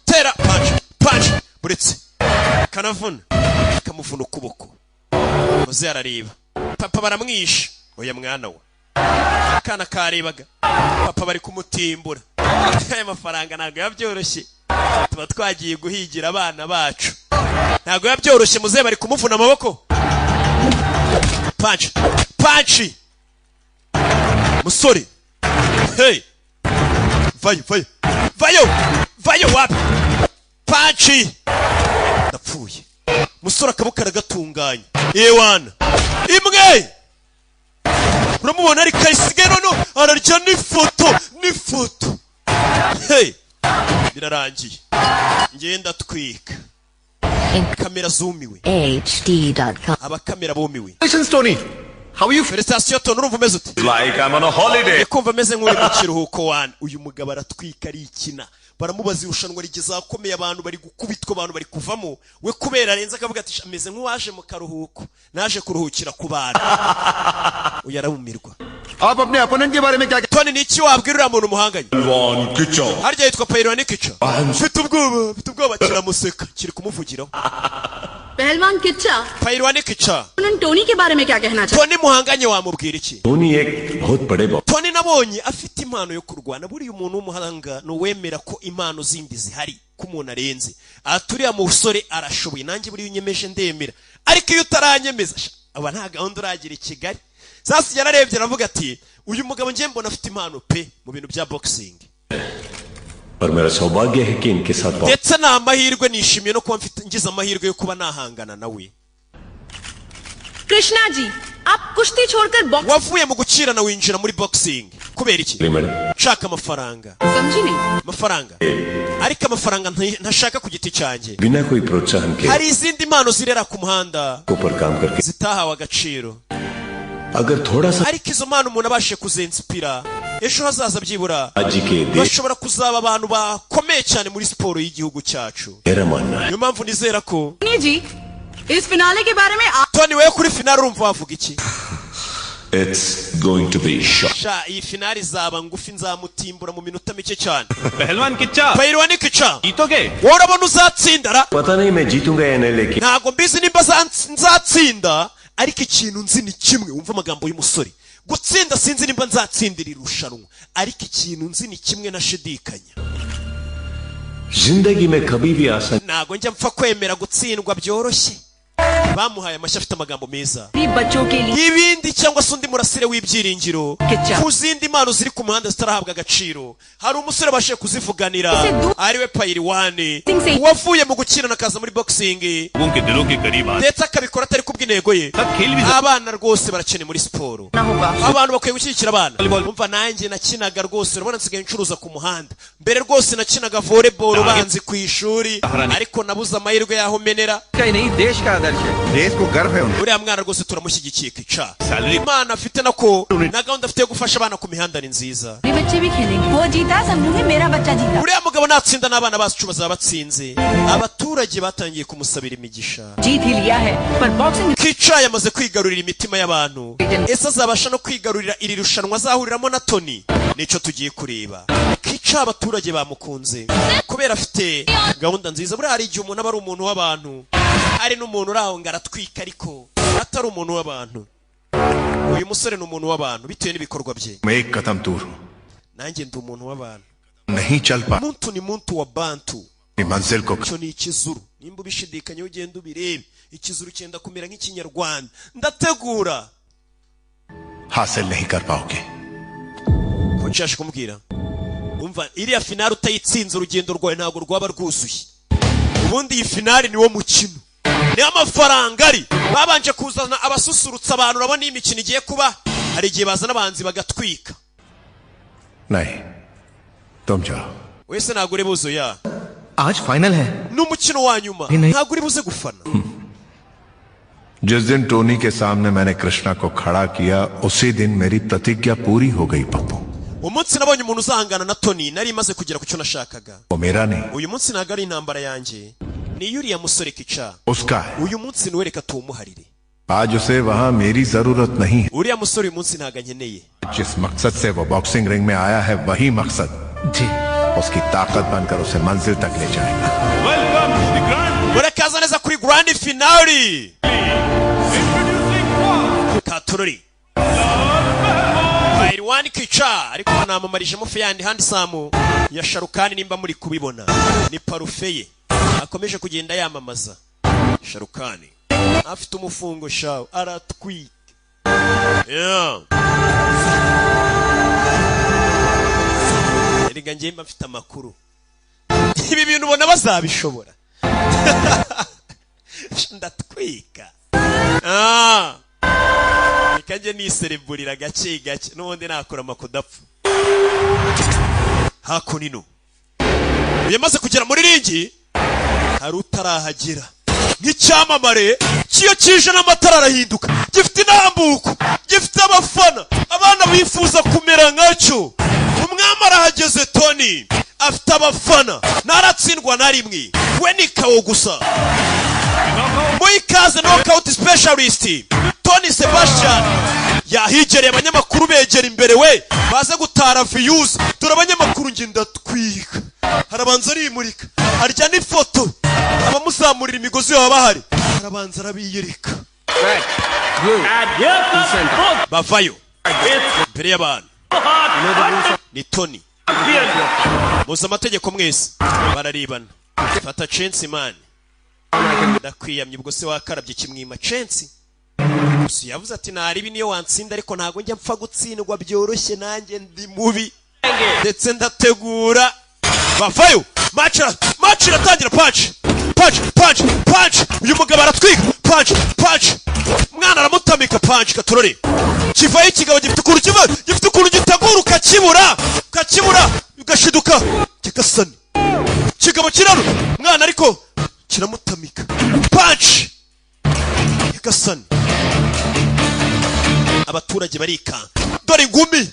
tera punch buretse kanavuna kamuvuna ukuboko muze arareba papa baramwisha oya mwana we akana karebaga papa bari kumutimbura aya mafaranga ntabwo yabyoroshye tuba twagiye guhigira abana bacu ntabwo yabyoroshye muze bari kumuvuna amaboko punch musore hey vayo wapi punch ndapfuye musore akaboko aragatunganya ewana imwe uramubona ari kayisigaye none ararya n'ifoto hey birarangiye ngenda twika kamera zumiwe HD.com abakamera bumiwe Tony, how are you? Felicitation Tony urumva umeze ute like I'm on a holiday. kumva ameze nk'uri mu kiruhuko wana uyu mugabo aratwika ari ikina baramubaza irushanwa rigeze akomeye abantu bari gukubitwa abantu bari kuvamo we kubera arenze akavuga ati ameze nk'uwaje mu karuhuko naje kuruhukira ku bana uyarabumirwa आप अपने अपोनेंट के बारे में क्या Tony ni iki wabwirira muntu muhanganye पहलवान किचा harya yitwa Pahilwani Kicha mfite ubwoba kiramuseka kiri kumuvugiraho पहलवान Kichcha Pahilwani Kicha Tony के बारे में क्या कहना चाहते Tony muhanganye wamubwira iki Tony एक बहुत बड़े boxer Tony nabonye afite impano yo kurwana buriya umuntu w'umuhanga no wemera ko impano zindi zihari kumuntu arenze aturiya mu busore arashoboye nanjye buri unyemeje ndemera ariko iyo utaranyemeza aba nta gahunda uragira i Kigali sasa yararebye aravuga ati uyu mugabo ngiye mbona afite impano pe mu bintu bya boxing पर मेरा सौभाग्य है कि इनके साथ ndetse na amahirwe nishimiye no kuba mfite ngize amahirwe yo kuba nahangana nawe Krishna जी आप कुश्ती छोड़कर box wavuye mu gukirana winjira muri boxing kubera iki nshaka amafaranga समझी नहीं amafaranga ariko amafaranga ntashaka ku giti cyanjye बिना कोई प्रोत्साहन के hari izindi mpano zirera ku muhanda ऊपर काम करके zitahawe agaciro अगर थोड़ा सा ariko izo mpano umuntu abashe kuzinspira ejo hazaza byibura आज के दिन bashobora kuzaba abantu bakomeye cyane muri siporo y'igihugu cyacu मेरा मानना है niyo mpamvu nizera ko जी इस फिनाले के बारे में आप Tony wewe kuri finale urumva wavuga iki it's going to be shot sha iyi finale izaba ngufi nzamutimbura mu minota mike cyane पहलवान Kichcha Pahilwani Kicha जीतोगे urabona uzatsindara पता नहीं मैं जीतूंगा या नहीं लेकिन ntago mbizi nimba nzatsinda ariko ikintu nzi ni kimwe wumva amagambo y'umusore gutsinda sinzi nimba nzatsindira irushanwa ariko ikintu nzi ni kimwe nashidikanya जिंदगी में कभी भी आसान ntago njya mpfa kwemera gutsindwa byoroshye bamuhaye amashyi afite amagambo meza बच्चों के लिए ibindi cyangwa se undi murasire w'ibyiringiro Kicha. ku zindi mpano ziri ku muhanda zitarahabwa agaciro hari umusore bashe kuzivuganira ariwe Pahilwani wavuye mu gukirana akaza muri boxing लोगों के दिलों के करीब आ ndetse akabikora atari kubw'intego ye तब खेल भी abana rwose barakeneye muri siporo ना होगा abantu bakwiye gushyigikira abana umva nanjye nakinaga rwose urabona nsigaye ncuruza ku muhanda mbere rwose nakinaga volleyball banzi ku ishuri ariko nabuze amahirwe yaho menera कहीं नहीं देश का आदर्श है देश को गर्व है उनका uriya mwana rwose turamushyigikiye Kicha imana afite nako na gahunda afite yo gufasha abana ku mihanda ni nziza ये बच्चे भी खेलेंगे वो जीता समझूंगी मेरा बच्चा जीता uriya mugabo natsinda n'abana bacu bazaba batsinze abaturage batangiye kumusabira imigisha जीत ही लिया है पर boxing Kicha yamaze kwigarurira imitima y'abantu ese azabasha no kwigarurira iri rushanwa azahuriramo na Tony nico tugiye kureba Kicha abaturage bamukunze kubera afite gahunda nziza buriya hari igihe umuntu aba ari umuntu w'abantu hari n'umuntu uraho ngaratwika ariko atari umuntu w'abantu uyu musore ni umuntu w'abantu bitewe n'ibikorwa bye मैं एक कदम दूर हूं nanjye ndi umuntu w'abantu नहीं चल पा muntu ni muntu wa bantu अपनी मंजिल को icyo ni ikizuru nimba ubishidikanya ugenda ubirebe ikizuru cyenda kumera nk'ikinyarwanda ndategura हासिल नहीं कर पाओगे ko nshashe kumubwira umva iriya finale utayitsinze urugendo rwawe ntabwo rwaba rwuzuye ubundi iyi finale niwo mukino niyo amafaranga ari babanje kuzana abasusurutsa abantu urabona iyi mikino igiye kuba hari igihe bazana abahanzi bagatwika नहीं तुम जाओ wese ntabwo uri buze ya आज फाइनल है n'umukino wa nyuma नहीं। ntabwo uri buze gufana जिस दिन टोनी के सामने मैंने कृष्णा को खड़ा किया उसी दिन मेरी प्रतिज्ञा पूरी हो गई Pappu umunsi nabonye umuntu uzahangana na Tony nari maze kugera ku cyo nashakaga वो मेरा नहीं uyu munsi ntabwo ari intambara yanjye ni yuriya musore Kicha उसका है uyu munsi niwe reka tuwumuharire आज उसे वहां मेरी जरूरत नहीं है uriya musore uyu munsi ntabwo ankeneye जिस मकसद से वो बॉक्सिंग रिंग में आया है वही मकसद जी उसकी ताकत बनकर उसे मंजिल तक ले जाएगा welcome to the grand murakaza neza kuri grand finale katurori Pahilwani Kicha ariko banamamarijemo feyandi handsome ya Sharukani nimba muri kubibona ni parufe ye akomeje kugenda yamamaza Sharukani afite umufungo shaw aratwika yeah erega njye mfite amakuru ibi bintu ubona bazabishobora ndatwika reka nisereburira gake gake n'ubundi nakora amakudapfa hakunino yamaze kugera muri ringi hari utarahagera nk'icyamamare kiyo kije n'amatara arahinduka gifite intambuko gifite abafana abana bifuza kumera nkacyo umwami arahageze Tony afite abafana ntaratsindwa na rimwe we ni kawo gusa Muikaze knockout specialist Tony Sebastian yahigereye abanyamakuru begera imbere we baze gutara views dore abanyamakuru ngenda twika harabanza arimurika arya n'ifoto abamuzamurira imigozi baba bahari harabanza arabiyereka bavayo imbere y'abantu ni Tony muzi amategeko mwese bararibana fata chance man ndakwiyamye ubwo se wakarabye kimwima chance gusa yavuze ati naribi niyo wansinda ariko ntago njya mpfa gutsindwa byoroshye nanjye ndi mubi ndetse ndategura bavayo match iratangira punch uyu mugabo aratwika punch mwana aramutamika punch katurore kivaye ikigabo gifite ukuntu gitegura ukakibura ugashiduka kigasani kigabo kiraro mwana ariko kiramutamika punch kigasani abaturage barikanga dore ingumi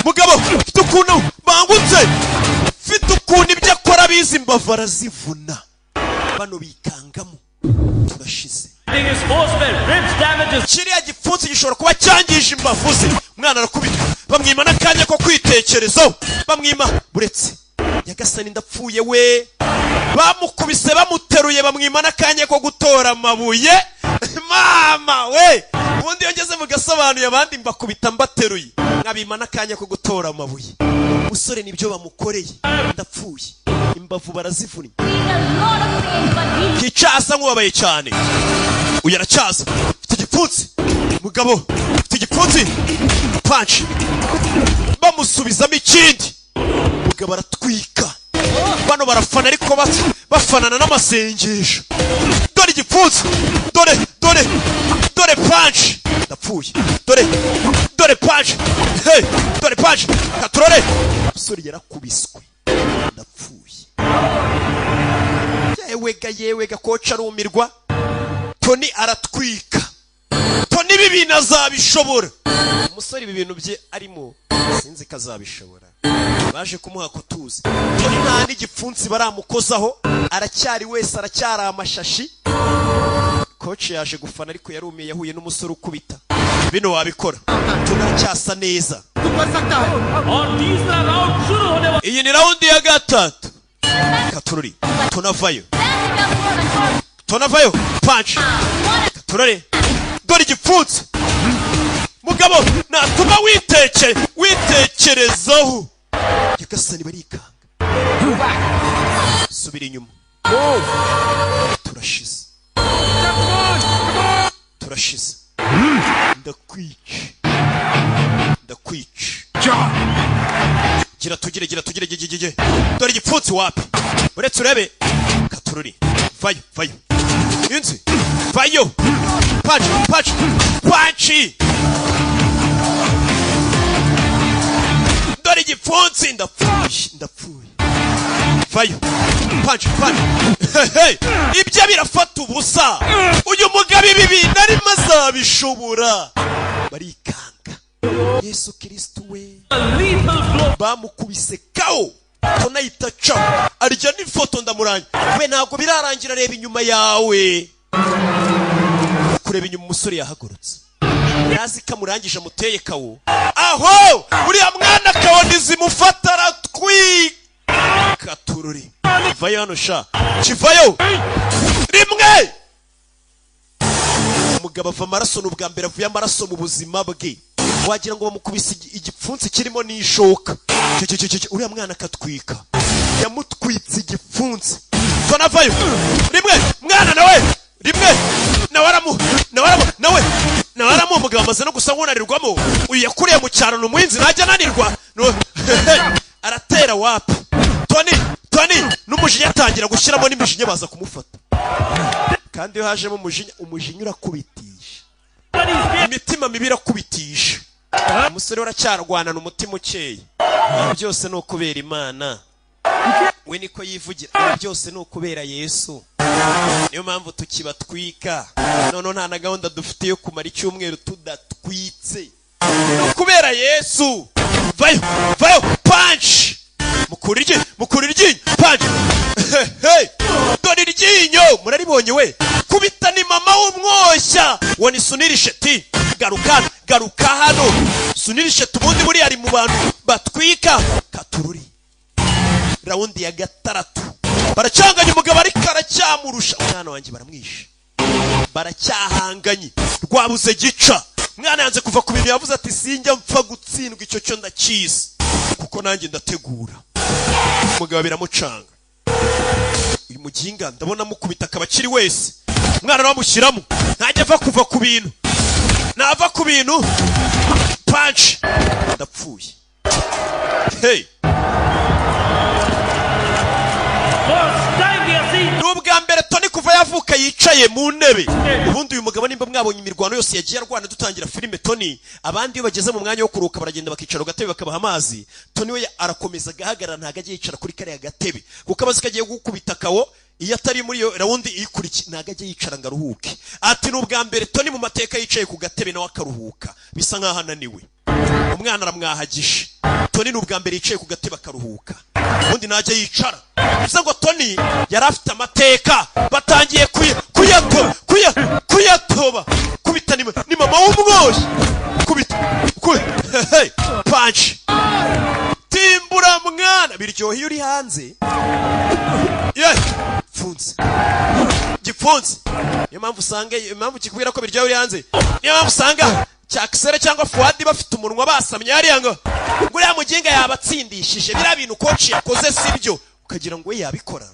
mugabo ufite ukuntu bangutse ufite ukuntu ibyo akora bizi imbavu arazivuna bano bikangamo turashize kiriya gipfunsi gishobora kuba cyangije imbavu ze mwana arakubitwa bamwima n'akanya ko kwitekerezaho bamwima buretse Nyagasani ndapfuye we bamukubise bamuteruye bamwima n'akanya ko gutora amabuye mama we ubundi yongeze mu Gasobanuye abandi mbakubita mbateruye nkabima n'akanya ko gutora amabuye umusore nibyo bamukoreye ndapfuye imbavu barazivunnye kicasa nk'ubabaye cyane uyu aracyaza ufite igipfunsi mugabo ufite igipfunsi punch bamusubizamo ikindi mugabo aratwika bano barafana ariko bafanana n'amasengesho dore igipfunsi dore punch ndapfuye dore punch dore punch katurore umusore yarakubiswe ndapfuye yewega koca arumirwa Tony aratwika Tony ibi bintu azabishobora umusore ibi bintu bye arimo sinzi kazabishobora baje kumuha kutuzi Tony nta n'igipfunsi baramukozaho aracyari wese aracyari amashashi coach yaje gufana ariko yarumiye yahuye n'umusore ukubita bino wabikora tunacyasa neza iyi ni round ya gatatu katururi tunavayo punch katurore dore igipfunsi mugabo natuma witekerezaho Nyagasani barikanga subira inyuma turashize ndakwica gira tugire dore igipfunsi wapi uretse urebe katururi vayo inzi vayo punch dore igipfunsi ndapfuye vayo punch ibyo birafata ubusa uyu mugabo ibi bintu arimo azabishobora barikanga Yesu Kristo we bamukubise kao tunayita cha arya n'ifoto ndamuranye we ntago birarangira reba inyuma yawe kureba inyuma umusore yahagurutse yazi kamurangije amuteye kawo aho uriya mwana kawo ndizimufata aratwika tururi vayo hano sha kivayo rimwe umugabo ava amaraso n'ubwa mbere avuye amaraso mu buzima bwe wagira ngo bamukubise igipfunsi kirimo n'ishoka uriya mwana akatwika yamutwitse igipfunsi tunavayo rimwe mwana nawe rimwe nawe aramu umugabo amaze no gusa nkunanirwamo uyu yakuriye mu cyaro n'umuhinzi ntajya ananirwa aratera wapi Tony n'umujinya atangira gushyiramo n'imijinya baza kumufata kandi iyo hajemo umujinya urakubitisha imitima mibi irakubitisha umusore uracyarwanana umutima ukeye byose ni ukubera Imana we niko yivugira byose ni ukubera Yesu niyo mpamvu tukibatwika none nta na gahunda dufite yo kumara icyumweru tudatwitse kubera Yesu vayo punch mukura iryinyo punch dore iryinyo muraribonye we kubita ni mama mama w'umwoshya wani Sunil Shetty garuka hano. Sunil Shetty ubundi buri ari mu bantu batwika. Katururi raundi ya gatandatu baracanganya umugabo ariko aracyamurusha. Umwana wanjye baramwishe, baracyahanganye rwabuze gica. Mwana yanze kuva ku bintu yavuze ati sinjya mpfa gutsindwa icyo cyo ndakiza kuko nanjye ndategura. Umugabo biramucanga. Uyu muginga ndabona mukubita akabakiri wese. Mwana bamushyiramo ntajya ava kuva ku bintu, nava ku bintu punch ndapfuye. Hey, n'ubwa mbere Tony kuva yavuka yicaye mu ntebe. Ubundi uyu mugabo nimba mwabonye imirwano yose yagiye arwana dutangira filime Tony, abandi iyo bageze mu mwanya wo kuruka baragenda bakicara gatebe bakabaha amazi. Tony we arakomeza agahagarara ntago agiye yicara kuri kare ya gatebe kuko abazi kagiye gukubita kawo iyo atari muri iyo raundi ikuriki ntago agiye yicara ngo aruhuke. Ati n'ubwa mbere Tony mu mateka yicaye ku gatebe nawe akaruhuka bisa nkaho ananiwe. Umwana aramwahagisha. Tony n'ubwa mbere yicaye ku gatebe akaruhuka, ubundi najya yicara. Bivuze ngo Tony yari afite amateka. Batangiye kuyatoba kubita ni mama w'umwoshya kubita hey punch timbura mwana biryoheye uri hanze. Yeah, funze gifunze. Niyo mpamvu usanga impamvu kikubwira ko biryoheye uri hanze, niyo mpamvu usanga Cyakisere cyangwa Fuadi bafite umunwa basamye hariya ngo nguriya muginga yabatsindishije biriya bintu coach yakoze sibyo ukagira ngo we yabikora.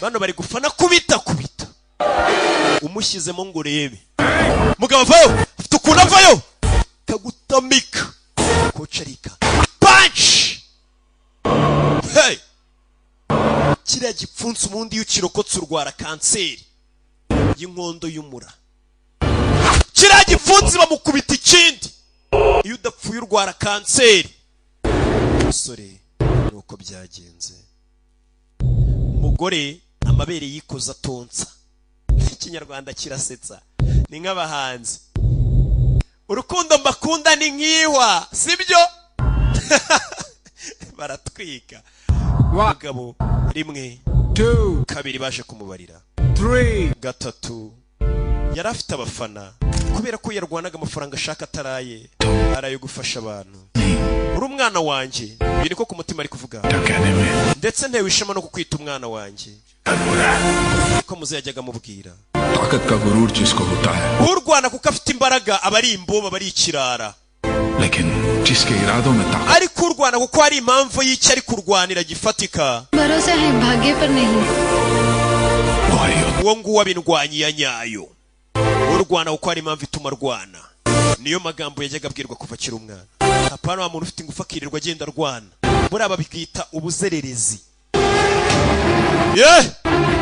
Bano bari gufana kubita umushyizemo ngo urebe. Mugabo avayo afite ukuntu avayo kagutamika coach arika punch. Hey, kiriya gipfunsi ubundi iyo ukirokotse urwara kanseri y'inkondo y'umura. Kiriya gipfunsi bamukubita ikindi iyo udapfuye urwara kanseri. Musore nuko byagenze. Umugore amabere yikoza atonsa. Ikinyarwanda kirasetsa ni nk'abahanzi. Urukundo mbakunda ni nk'ihwa sibyo? Baratwika. Umugabo rimwe 2 kabiri baje kumubarira 3 gatatu yari afite abafana kubera ko yarwanaga amafaranga ashaka ataraye arayo gufasha abantu. Uri umwana wanjye biri ko ku mutima ari kuvuga ndetse ntewe ishema no kukwita umwana wanjye ko muzajyaga mubwira. Urwana kuko afite imbaraga abari imboba bari ikirara, ariko urwana kuko hari impamvu y'icyo ari kurwanira gifatika. Uwo nguwo abindwanyi ya nyayo. Urwana kuko hari impamvu ituma arwana. Niyo magambo yajyaga abwirwa kuva kiri umwana. Hapana wa muntu ufite ingufu akirirwa agenda arwana. Buriya babwita ubuzererezi. Yeah,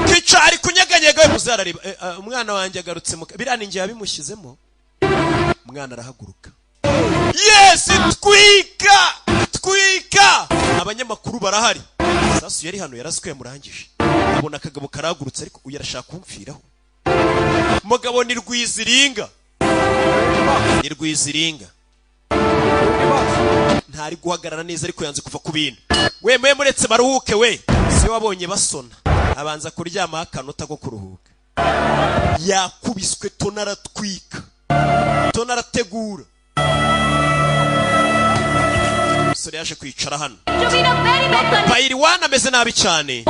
kicari kunyeganyega muzarareba. Umwana wanjye agarutse mu birani ngiye abimushyizemo. Umwana arahaguruka. Yes, twika. Abanyamakuru barahari. Sasu yari hano yaraskuye murangije. Abona akagabo karagurutse ariko uyarashaka kumfiraho. Mugabo ni Rwiziringa. Ntari guhagarara neza ariko yanze kuva ku bintu. We muretse baruhuke we. Se wabonye basona. Abanza kuryama akanota ko kuruhuka. Yakubiswe tonaratwika. Tonarategura. Sore yaje kwicara hano. Bayiri wana ameze nabi cyane.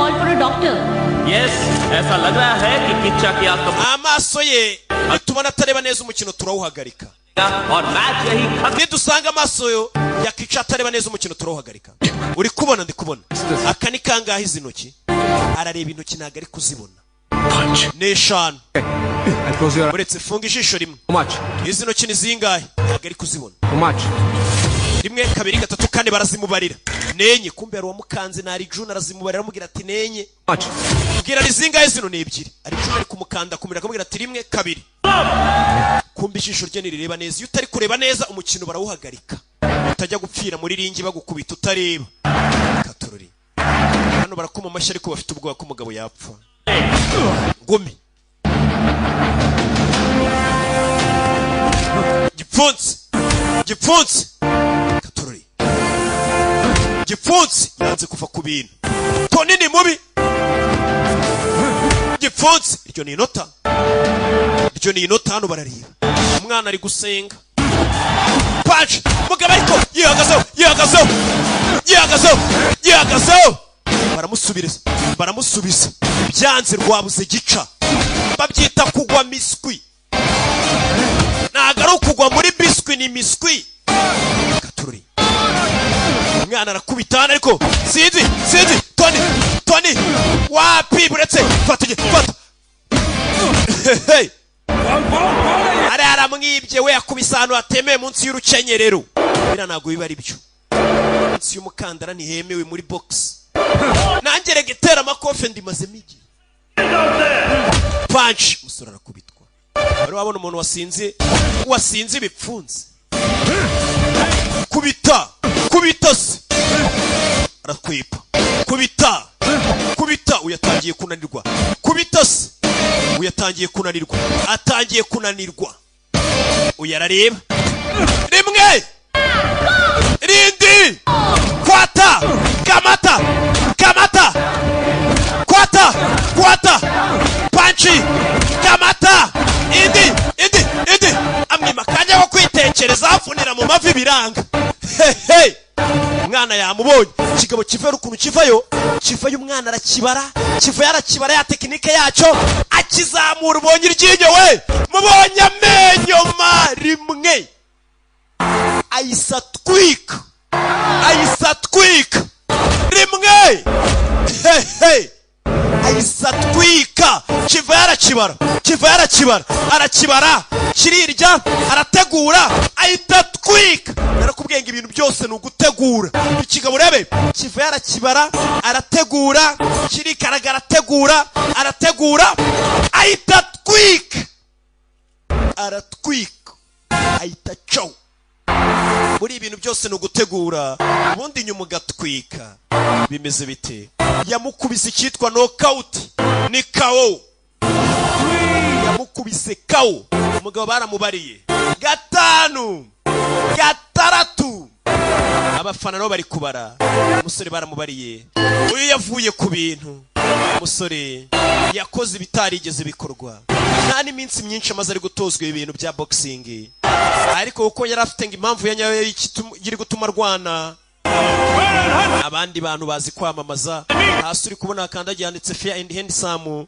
Yes, ऐसा लग रहा है कि किच्चा की आंख amaso ye atuma natareba neza umukino turawuhagarika. और मैच यही nidusanga amaso yo yakica atareba neza umukino turawuhagarika. Uri kubona ndi kubona aka ni kangahe izi ntoki arareba intoki ntago ari kuzibona n'eshanu uretse funga ijisho rimwe. Izi ntoki ni zingahe ntago ari kuzibona. Rimwe kabiri gatatu kane barazimubarira nenye kumbe ari wamukanze nari June arazimubarira amubwira ati nenye bwira ni zingahe zino ni ebyiri ari June ari kumukanda kumira akamubwira ati rimwe kabiri kumbe ijisho rye nireba neza iyo utari kureba neza umukino barawuhagarika utajya gupfira muri ringi bagukubita utareba. Katururi hano barakoma amashyi ariko bafite ubwoba ko umugabo yapfa. Ngumi gipfunsi Katururi gipfunsi yanze kuva ku bintu. Tony ni mubi gipfunsi iryo ni inota. iryo ni inota hano barareba umwana ari gusenga punch mugabo ariko yihagazeho baramusubiza byanze rwabuze gica babyita kugwa miswi ntago ari ukugwa muri biswi ni miswi katururi umwana arakubitana ariko sinzi Tony wapi buretse fata hey ari aramwibye we yakubise ahantu hatemeye munsi y'urukenyerero bira ntago biba ari byo munsi y'umukandara ntihemewe muri box nanjye regetera amakofe ndimazemo igihe punch musore arakubitwa bari wabona umuntu wasinze ibipfunze kubita se arakwipa kubita uyatangiye kunanirwa kubita se uyatangiye kunanirwa uyarareba rimwe rindi kwata kamata kwata panchi kamata indi amwima kanya wo kwitekereza afunira mu mavi biranga hey umwana yamubonye kigabo kivera ukuntu kivayo umwana arakibara ya tekinike yacyo akizamura ubonye iryinyo we mubonye amenyo marimwe ayisatwika rimwe hey ayisatwika kiva yarakibara kirirya arategura ayitatwika narakubwiye ngo ibintu byose ni ugutegura ikigabo rebe kiva yarakibara arategura kirikaragara arategura ayitatwika ayitacow muri ibintu byose ni ugutegura ubundi nyuma ugatwika bimeze bite yamukubise icyitwa knockout ni KO yamukubise KO umugabo baramubariye 5 6 abafana nabo bari kubara umusore baramubariye uyu yavuye ku bintu umusore yakoze ibitarigeze bikorwa nta n'iminsi myinshi amaze ari gutozwa ibintu bya boxing ariko uko yari afite ngo impamvu yanyayo yiri gutuma arwana abandi bantu bazi kwamamaza hasi uri kubona akandagiye handitse fair and handsome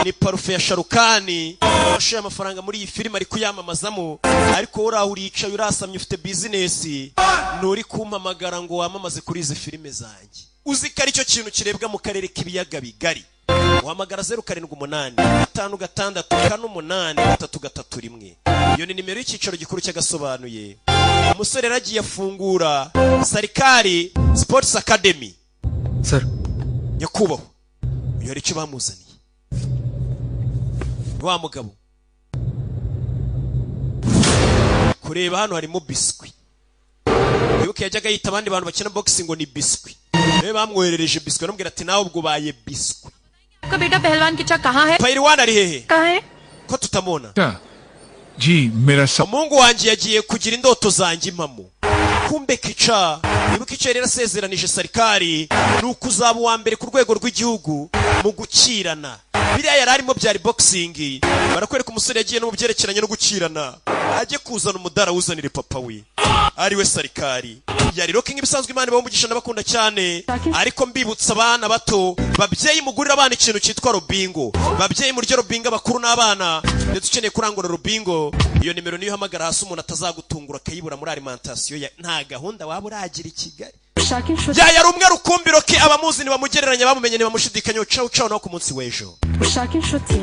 ni parufe ya Sharukani washoye amafaranga muri iyi filime ari kuyamamazamo ariko urica urasamye ufite business nturi kumpamagara ngo wamamaze kuri izi filime zanjye uzi ko ari cyo kintu kirebwa mu karere k'ibiyaga bigari uhamagara 0785 568 iyo ni nimero y'icyicaro gikuru cy'Agasobanuye umusore yaragiye afungura Sarikari Sports Academy sir nyakubaho iyo ari cyo bamuzaniye wa mugabo kureba hano harimo biswi wibuke yajyaga yita abandi bantu bakina boxing ngo ni biswi reba bamwoherereje biswi namubwira ati nawe ubwo baye biswi का बेटा पहलवान किचा कहाँ है? Pahilwan ari hehe? कहाँ है? Ko tutamona? जी मेरा Mungu wanjye yagiye kugira indoto zanjye impamo. Kumbe Kica ibuka icyo rero asezeranije Sarikari nuko uzaba wa mbere ku rwego rw'igihugu mu gukirana. Biriya yari arimo byari boxing barakwereka umusore yagiye no mu byerekeranye no gukirana ajye kuzana umudara wuzanire papa we ari we Sarikari. Yari rocking ibisanzwe Imana bamugisha n'abakunda cyane ariko mbibutsa abana bato babyeyi mugurira abana ikintu cyitwa Robingo babyeyi muryo Robingo bakuru n'abana ndetse ukeneye kurangura Robingo iyo nimero niyo hamagara hasi umuntu atazagutungura akayibura muri alimentation nta gahunda waba uragira i Kigali yari umwe rukumbiro ke abamuzi nibamugereranya bamumenye nibamushidikanya ciao no ku munsi w'ejo ushaka inshuti